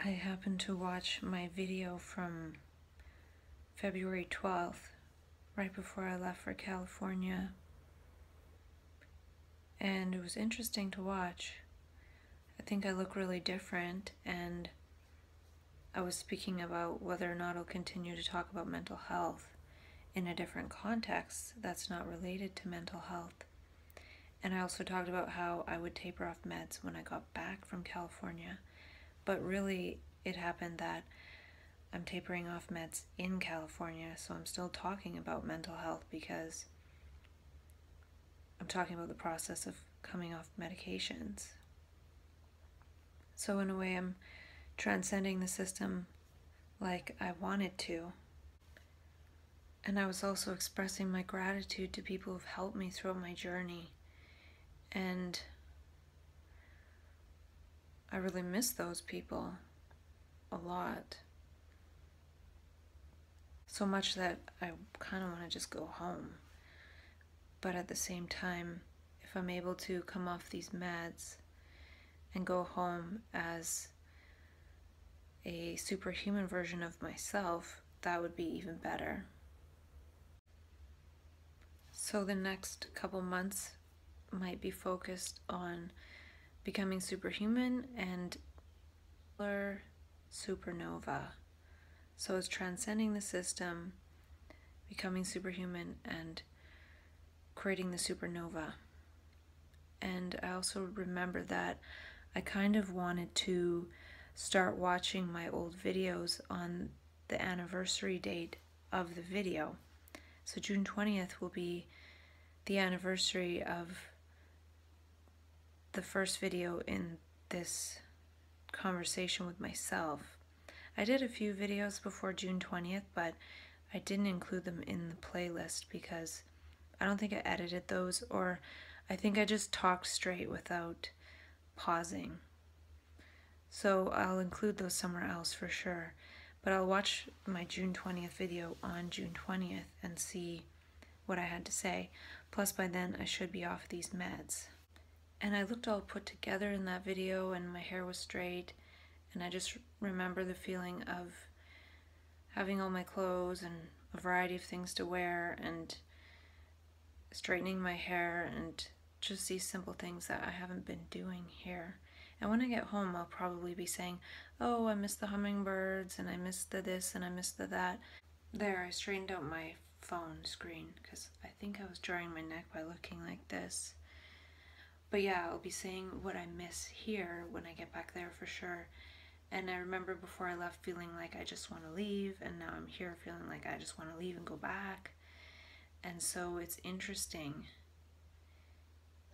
I happened to watch my video from February 12th, right before I left for California, and it was interesting to watch. I think I look really different, and I was speaking about whether or not I'll continue to talk about mental health in a different context that's not related to mental health. And I also talked about how I would taper off meds when I got back from California. But really, it happened that I'm tapering off meds in California, so I'm still talking about mental health because I'm talking about the process of coming off medications. So in a way, I'm transcending the system like I wanted to. And I was also expressing my gratitude to people who've helped me throughout my journey. And I really miss those people a lot. So much that I kind of want to just go home. But at the same time, if I'm able to come off these meds and go home as a superhuman version of myself, that would be even better. So the next couple months might be focused on becoming superhuman and supernova. So it's transcending the system, becoming superhuman, and creating the supernova. And I also remember that I kind of wanted to start watching my old videos on the anniversary date of the video. So June 20th will be the anniversary of the first video in this conversation with myself. I did a few videos before June 20th, but I didn't include them in the playlist because I don't think I edited those, or I think I just talked straight without pausing. So I'll include those somewhere else for sure. But I'll watch my June 20th video on June 20th and see what I had to say. Plus by then I should be off these meds. And I looked all put together in that video, and my hair was straight, and I just remember the feeling of having all my clothes and a variety of things to wear and straightening my hair and just these simple things that I haven't been doing here. And when I get home, I'll probably be saying, oh, I miss the hummingbirds, and I miss the this, and I miss the that. There, I straightened out my phone screen because I think I was jarring my neck by looking like this. But yeah, I'll be saying what I miss here when I get back there for sure. And I remember before I left feeling like I just want to leave, and now I'm here feeling like I just want to leave and go back. And so it's interesting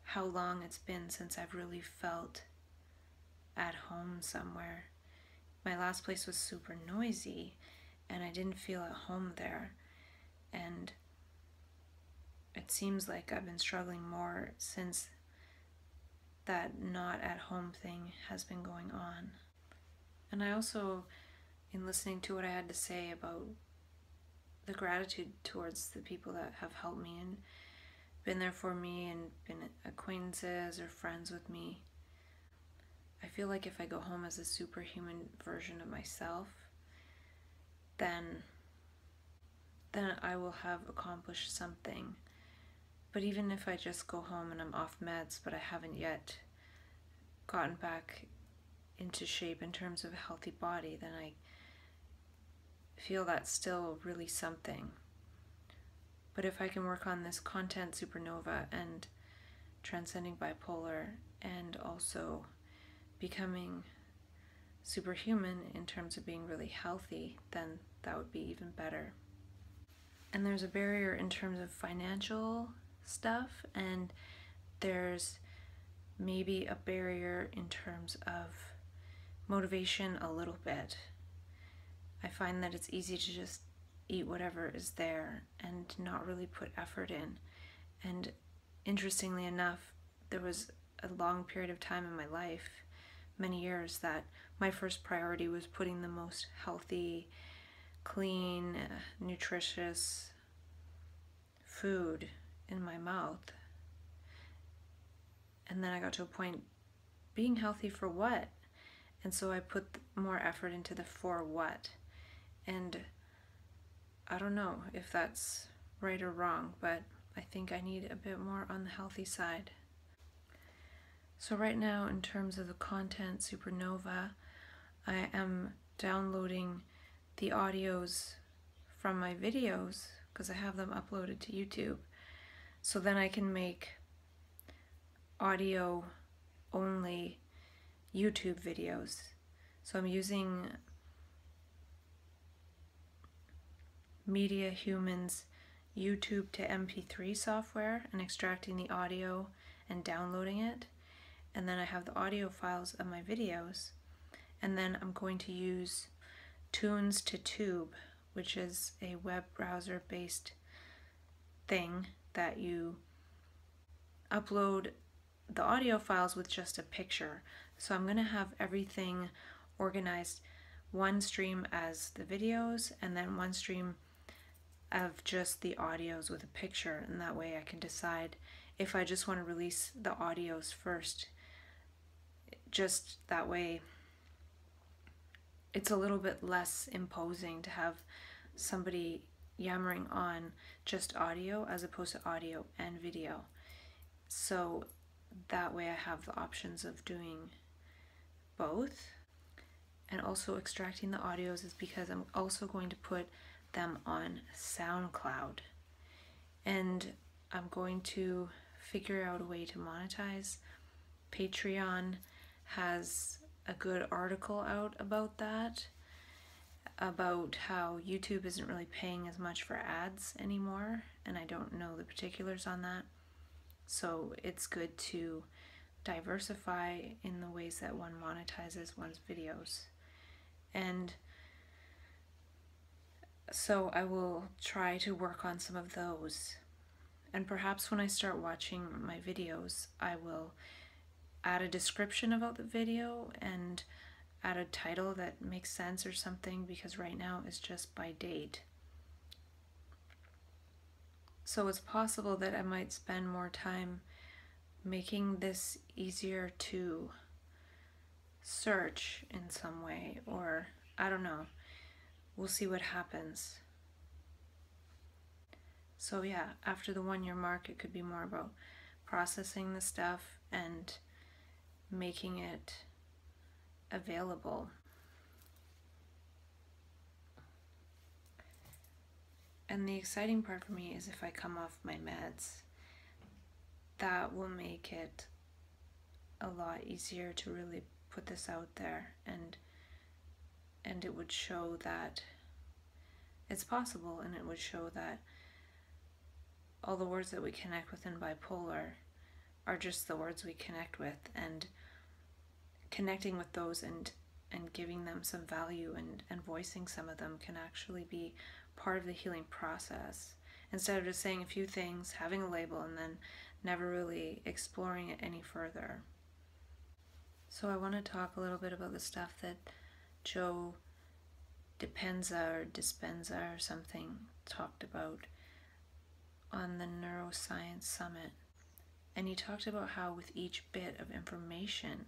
how long it's been since I've really felt at home somewhere. My last place was super noisy, and I didn't feel at home there. And it seems like I've been struggling more since that not at home thing has been going on. And I also, in listening to what I had to say about the gratitude towards the people that have helped me and been there for me and been acquaintances or friends with me, I feel like if I go home as a superhuman version of myself, then I will have accomplished something. But even if I just go home and I'm off meds, but I haven't yet gotten back into shape in terms of a healthy body, then I feel that's still really something. But if I can work on this content supernova and transcending bipolar and also becoming superhuman in terms of being really healthy, then that would be even better. And there's a barrier in terms of financial stuff, and there's maybe a barrier in terms of motivation a little bit. I find that it's easy to just eat whatever is there and not really put effort in. And interestingly enough, there was a long period of time in my life, many years, that my first priority was putting the most healthy, clean, nutritious food in my mouth. And then I got to a point, being healthy for what? And so I put more effort into the for what. And I don't know if that's right or wrong, but I think I need a bit more on the healthy side. So right now, in terms of the content Supernova, I am downloading the audios from my videos because I have them uploaded to YouTube. So then I can make audio only YouTube videos. So I'm using Media Humans YouTube to MP3 software and extracting the audio and downloading it. And then I have the audio files of my videos. And then I'm going to use Tunes to Tube, which is a web browser based thing that you upload the audio files with just a picture. So I'm going to have everything organized, one stream as the videos and then one stream of just the audios with a picture, and that way I can decide if I just want to release the audios first. Just that way it's a little bit less imposing to have somebody yammering on just audio as opposed to audio and video. So that way I have the options of doing both. And also extracting the audios is because I'm also going to put them on SoundCloud. And I'm going to figure out a way to monetize. Patreon has a good article out about that, about how YouTube isn't really paying as much for ads anymore, and I don't know the particulars on that. So it's good to diversify in the ways that one monetizes one's videos. And so I will try to work on some of those. And perhaps when I start watching my videos, I will add a description about the video and add a title that makes sense or something, because right now it's just by date. So it's possible that I might spend more time making this easier to search in some way, or I don't know. We'll see what happens. So yeah, after the 1 year mark, it could be more about processing the stuff and making it available. And the exciting part for me is if I come off my meds, that will make it a lot easier to really put this out there, and it would show that it's possible, and it would show that all the words that we connect with in bipolar are just the words we connect with, and connecting with those and giving them some value and voicing some of them can actually be part of the healing process, instead of just saying a few things, having a label, and then never really exploring it any further. So I want to talk a little bit about the stuff that Joe Dispenza or something talked about on the Neuroscience Summit. And he talked about how with each bit of information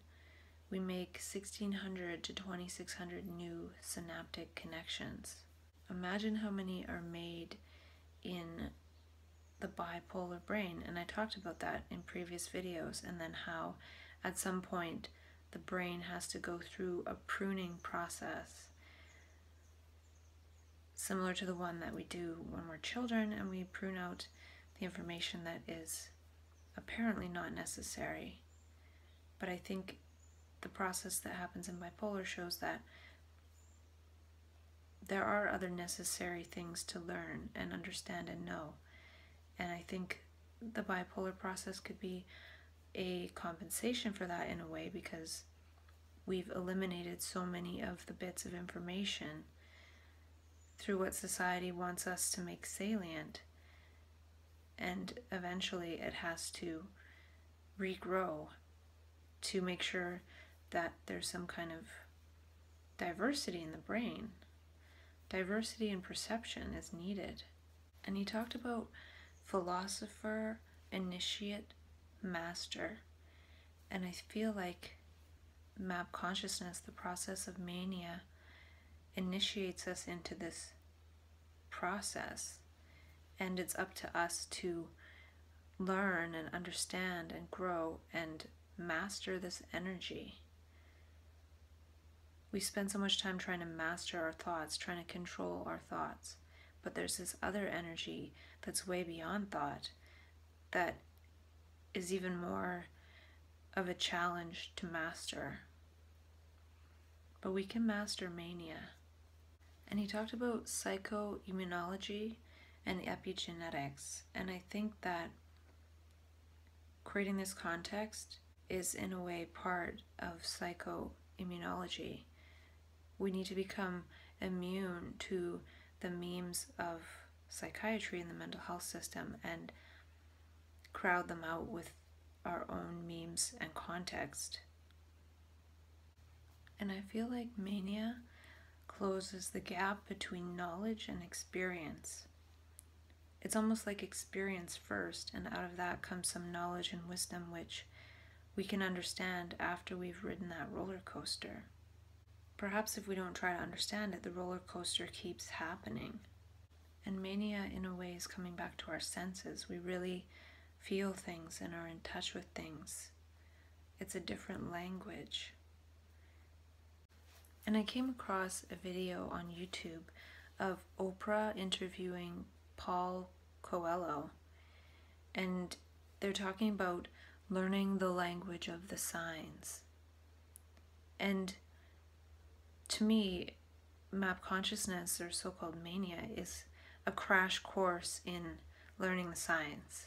we make 1,600 to 2,600 new synaptic connections. Imagine how many are made in the bipolar brain, and I talked about that in previous videos, and then how at some point the brain has to go through a pruning process similar to the one that we do when we're children, and we prune out the information that is apparently not necessary. But I think the process that happens in bipolar shows that there are other necessary things to learn and understand and know. And I think the bipolar process could be a compensation for that in a way, because we've eliminated so many of the bits of information through what society wants us to make salient. And eventually it has to regrow to make sure that there's some kind of diversity in the brain. Diversity in perception is needed. And he talked about philosopher, initiate, master. And I feel like map consciousness, the process of mania, initiates us into this process, and it's up to us to learn and understand and grow and master this energy. We spend so much time trying to master our thoughts, trying to control our thoughts, but there's this other energy that's way beyond thought that is even more of a challenge to master. But we can master mania. And he talked about psychoimmunology and epigenetics, and I think that creating this context is in a way part of psychoimmunology. We need to become immune to the memes of psychiatry and the mental health system and crowd them out with our own memes and context. And I feel like mania closes the gap between knowledge and experience. It's almost like experience first, and out of that comes some knowledge and wisdom which we can understand after we've ridden that roller coaster. Perhaps if we don't try to understand it, the roller coaster keeps happening. And mania, in a way, is coming back to our senses. We really feel things and are in touch with things. It's a different language. And I came across a video on YouTube of Oprah interviewing Paul Coelho, and they're talking about learning the language of the signs. And to me, map consciousness, or so-called mania, is a crash course in learning the signs.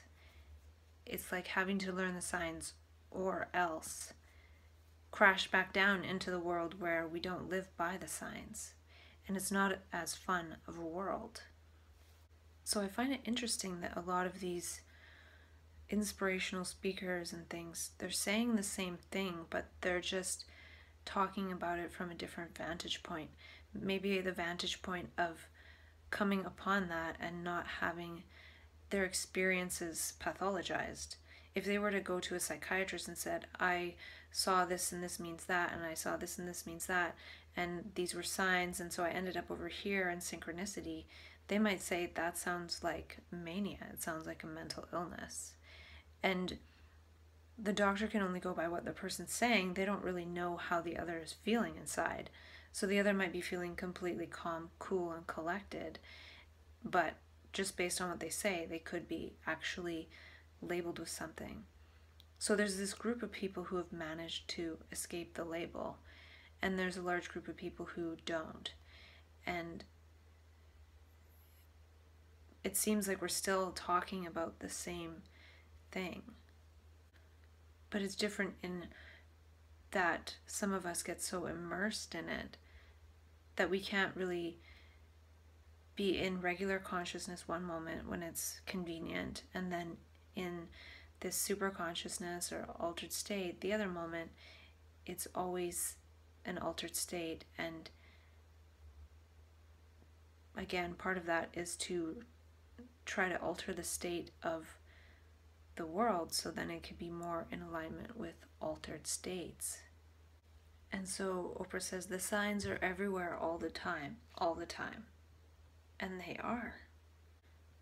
It's like having to learn the signs or else crash back down into the world where we don't live by the signs, and it's not as fun of a world. So I find it interesting that a lot of these inspirational speakers and things, they're saying the same thing, but they're just talking about it from a different vantage point. Maybe the vantage point of coming upon that and not having their experiences pathologized. If they were to go to a psychiatrist and said, I saw this and this means that, and I saw this and this means that, and these were signs, and so I ended up over here in synchronicity, they might say that sounds like mania, it sounds like a mental illness. And the doctor can only go by what the person's saying. They don't really know how the other is feeling inside. So the other might be feeling completely calm, cool, and collected, but just based on what they say, they could be actually labeled with something. So there's this group of people who have managed to escape the label, and there's a large group of people who don't. And it seems like we're still talking about the same thing, but it's different in that some of us get so immersed in it that we can't really be in regular consciousness one moment when it's convenient, and then in this super consciousness or altered state the other moment. It's always an altered state, and again, part of that is to try to alter the state of the world so then it could be more in alignment with altered states. And so Oprah says the signs are everywhere all the time. And they are.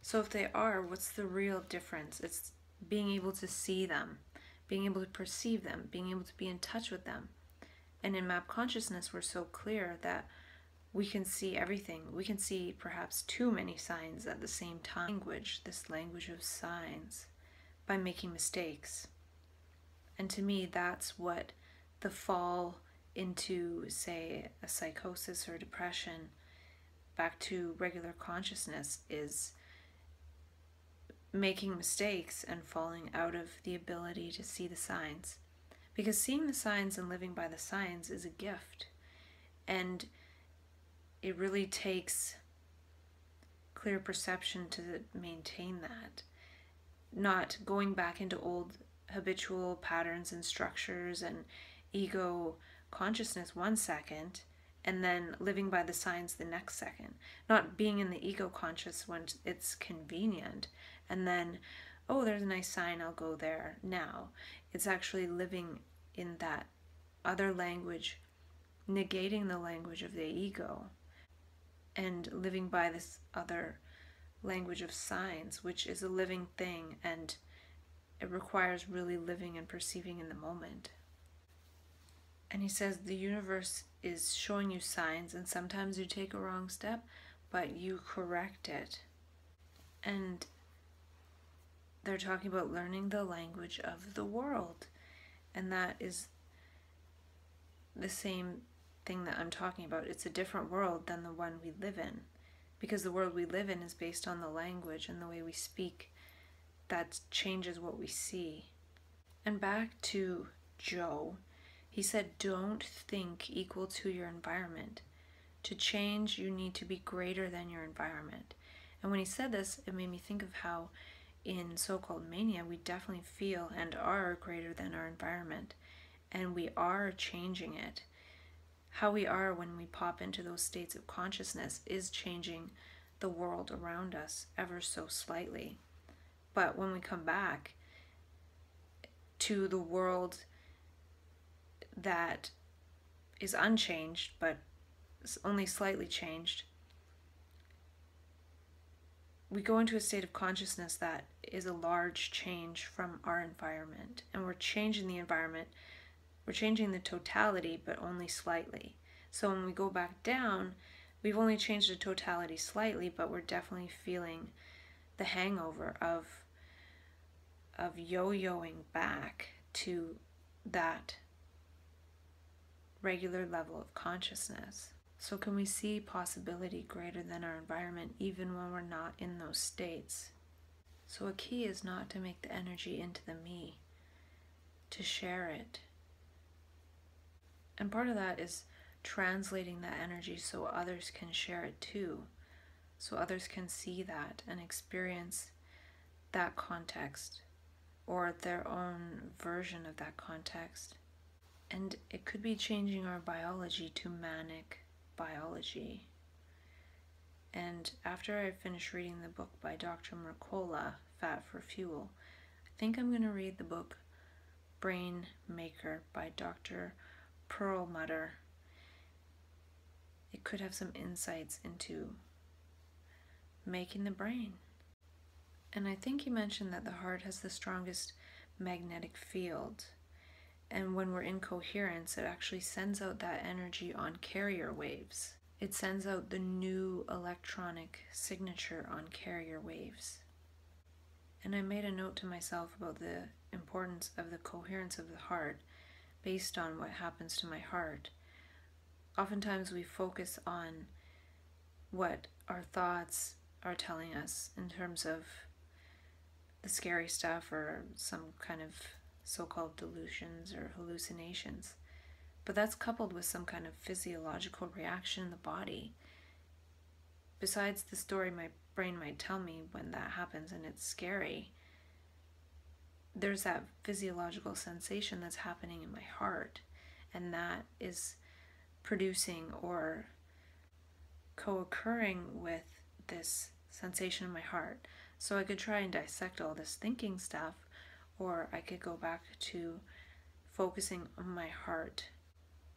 So if they are, what's the real difference? It's being able to see them, being able to perceive them, being able to be in touch with them. And in map consciousness, we're so clear that we can see everything. We can see perhaps too many signs at the same time. Language, this language of signs, by making mistakes. And to me, that's what the fall into, say, a psychosis or depression back to regular consciousness is, making mistakes and falling out of the ability to see the signs. Because seeing the signs and living by the signs is a gift. And it really takes clear perception to maintain that. Not going back into old habitual patterns and structures and ego consciousness one second, and then living by the signs the next second. Not being in the ego conscious when it's convenient, and then, oh, there's a nice sign, I'll go there now. It's actually living in that other language, negating the language of the ego, and living by this other language of signs, which is a living thing, and it requires really living and perceiving in the moment. And he says the universe is showing you signs, and sometimes you take a wrong step, but you correct it. And they're talking about learning the language of the world. And that is the same thing that I'm talking about. It's a different world than the one we live in, because the world we live in is based on the language and the way we speak. That changes what we see. And back to Joe, he said, don't think equal to your environment. To change, you need to be greater than your environment. And when he said this, it made me think of how in so-called mania, we definitely feel and are greater than our environment. And we are changing it. How we are when we pop into those states of consciousness is changing the world around us ever so slightly. But when we come back to the world that is unchanged, but only slightly changed, we go into a state of consciousness that is a large change from our environment. And we're changing the environment, we're changing the totality, but only slightly. So when we go back down, we've only changed the totality slightly, but we're definitely feeling the hangover of yo-yoing back to that regular level of consciousness. So can we see possibility greater than our environment even when we're not in those states? So a key is not to make the energy into the me, to share it. And part of that is translating that energy so others can share it too, so others can see that and experience that context or their own version of that context. And it could be changing our biology to manic biology. And after I finish reading the book by Dr. Mercola, Fat for Fuel, I think I'm going to read the book Brain Maker by Dr. Perlmutter. It could have some insights into making the brain. And I think he mentioned that the heart has the strongest magnetic field. And when we're in coherence, it actually sends out that energy on carrier waves. It sends out the new electronic signature on carrier waves. And I made a note to myself about the importance of the coherence of the heart based on what happens to my heart. Oftentimes we focus on what our thoughts are telling us in terms of the scary stuff or some kind of so-called delusions or hallucinations. But that's coupled with some kind of physiological reaction in the body. Besides the story my brain might tell me when that happens and it's scary, there's that physiological sensation that's happening in my heart, and that is producing or co-occurring with this sensation in my heart. So I could try and dissect all this thinking stuff, or I could go back to focusing on my heart.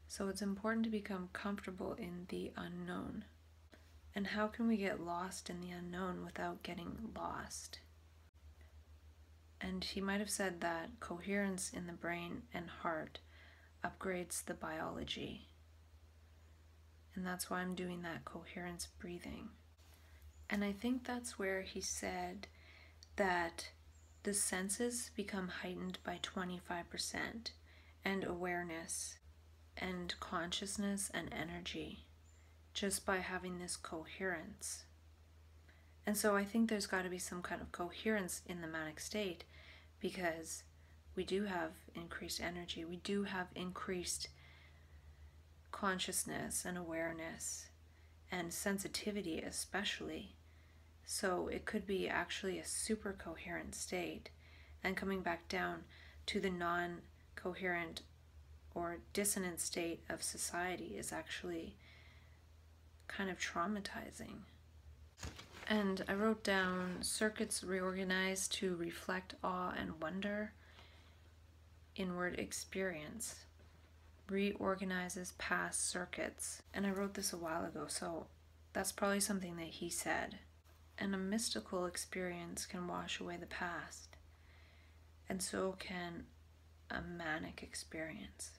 So it's important to become comfortable in the unknown. And how can we get lost in the unknown without getting lost? And he might have said that coherence in the brain and heart upgrades the biology. And that's why I'm doing that coherence breathing. And I think that's where he said that the senses become heightened by 25%, and awareness and consciousness and energy, just by having this coherence. And so I think there's got to be some kind of coherence in the manic state, because we do have increased energy, we do have increased consciousness and awareness and sensitivity especially. So it could be actually a super coherent state, and coming back down to the non-coherent or dissonant state of society is actually kind of traumatizing. And I wrote down circuits reorganized to reflect awe and wonder, inward experience. reorganizes past circuits. And I wrote this a while ago, so that's probably something that he said. And a mystical experience can wash away the past, and so can a manic experience.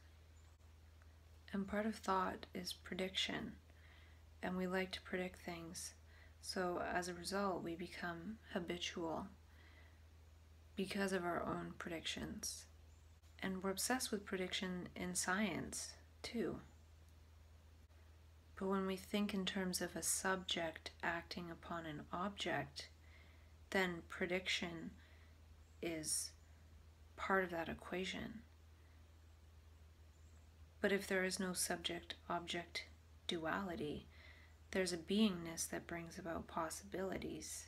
And part of thought is prediction, and we like to predict things. So as a result, we become habitual because of our own predictions. And we're obsessed with prediction in science, too. But when we think in terms of a subject acting upon an object, then prediction is part of that equation. But if there is no subject-object duality, there's a beingness that brings about possibilities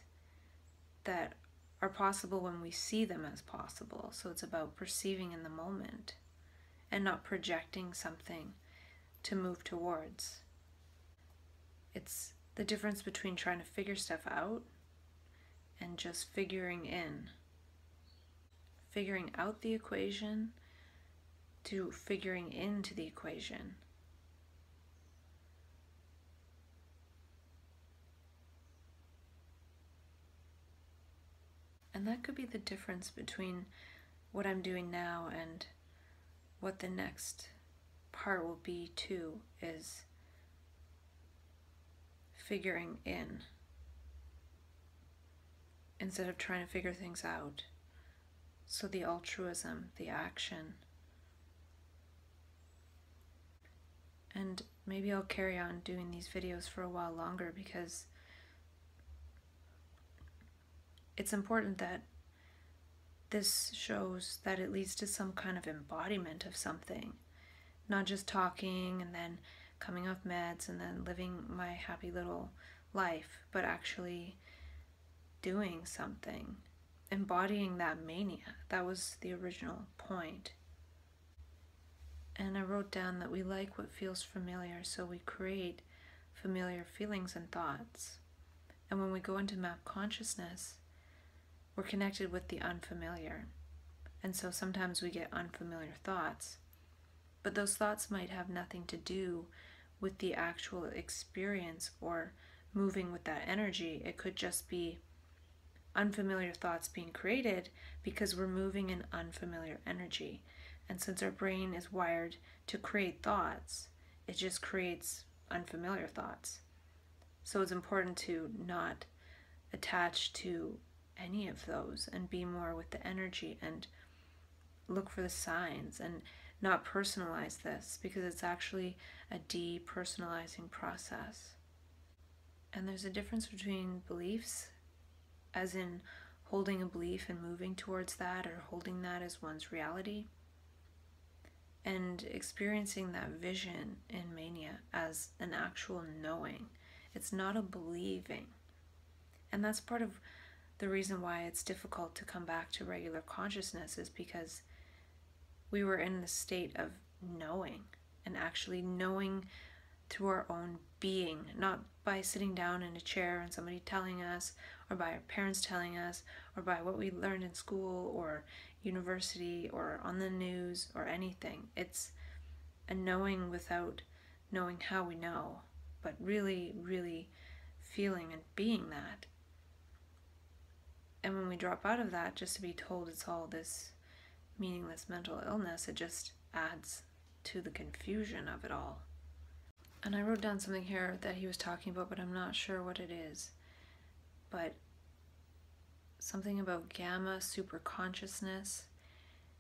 that are possible when we see them as possible. So it's about perceiving in the moment and not projecting something to move towards. It's the difference between trying to figure stuff out and just figuring in. Figuring out the equation to figuring into the equation. And that could be the difference between what I'm doing now and what the next part will be too, is figuring in instead of trying to figure things out. So the altruism, the action. And maybe I'll carry on doing these videos for a while longer, because it's important that this shows that it leads to some kind of embodiment of something. Not just talking and then coming off meds and then living my happy little life, but actually doing something. Embodying that mania. That was the original point. And I wrote down that we like what feels familiar, so we create familiar feelings and thoughts. And when we go into map consciousness, we're connected with the unfamiliar. And so sometimes we get unfamiliar thoughts, but those thoughts might have nothing to do with the actual experience or moving with that energy. It could just be unfamiliar thoughts being created because we're moving in unfamiliar energy. And since our brain is wired to create thoughts, it just creates unfamiliar thoughts. So it's important to not attach to any of those and be more with the energy and look for the signs and not personalize this, because it's actually a depersonalizing process. And there's a difference between beliefs, as in holding a belief and moving towards that, or holding that as one's reality, and experiencing that vision in mania as an actual knowing. It's not a believing. And that's part of the reason why it's difficult to come back to regular consciousness, is because we were in the state of knowing, and actually knowing through our own being, not by sitting down in a chair and somebody telling us, or by our parents telling us, or by what we learned in school or university or on the news or anything. It's a knowing without knowing how we know, but really, really feeling and being that. And when we drop out of that just to be told it's all this meaningless mental illness, it just adds to the confusion of it all. And I wrote down something here that he was talking about, but I'm not sure what it is. But something about gamma superconsciousness,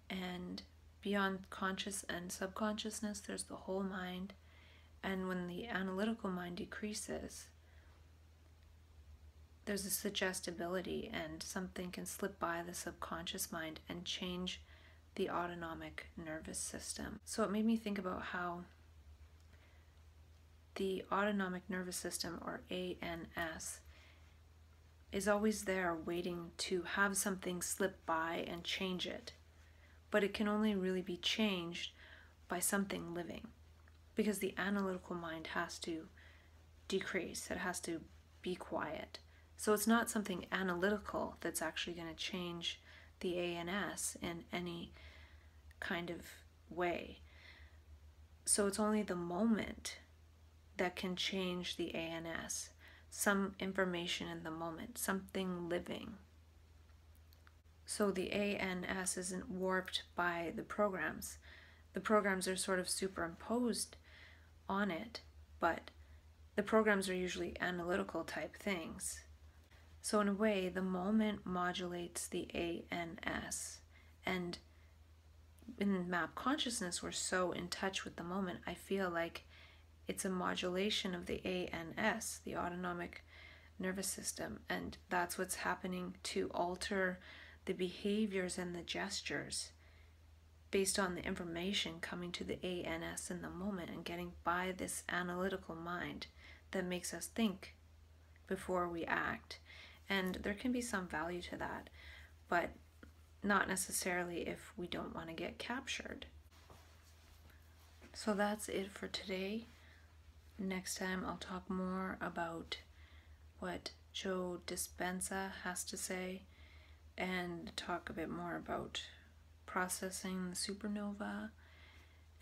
and beyond conscious and subconsciousness, there's the whole mind. And when the analytical mind decreases, there's a suggestibility, and something can slip by the subconscious mind and change the autonomic nervous system. So it made me think about how the autonomic nervous system, or ANS, is always there waiting to have something slip by and change it. But it can only really be changed by something living, because the analytical mind has to decrease, it has to be quiet. So it's not something analytical that's actually going to change the ANS in any kind of way. So it's only the moment that can change the ANS. Some information in the moment, something living. So the ANS isn't warped by the programs. The programs are sort of superimposed on it, but the programs are usually analytical type things. So in a way, the moment modulates the ANS. And in map consciousness, we're so in touch with the moment. I feel like it's a modulation of the ANS, the autonomic nervous system, and that's what's happening to alter the behaviors and the gestures based on the information coming to the ANS in the moment and getting by this analytical mind that makes us think before we act. And there can be some value to that, but not necessarily if we don't want to get captured. So that's it for today. Next time I'll talk more about what Joe Dispenza has to say and talk a bit more about processing the supernova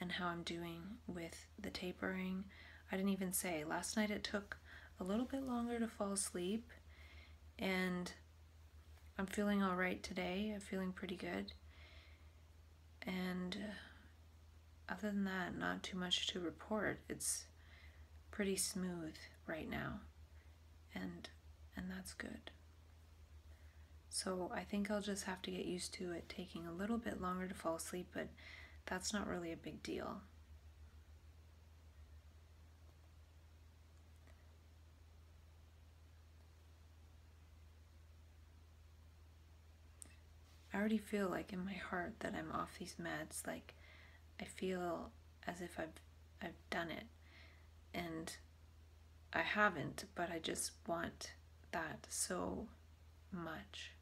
and how I'm doing with the tapering. I didn't even say, last night it took a little bit longer to fall asleep, and I'm feeling all right today. I'm feeling pretty good. And other than that, not too much to report. It's pretty smooth right now, and that's good. So I think I'll just have to get used to it taking a little bit longer to fall asleep, but that's not really a big deal. I already feel like in my heart that I'm off these meds. Like, I feel as if I've done it, and I haven't, but I just want that so much.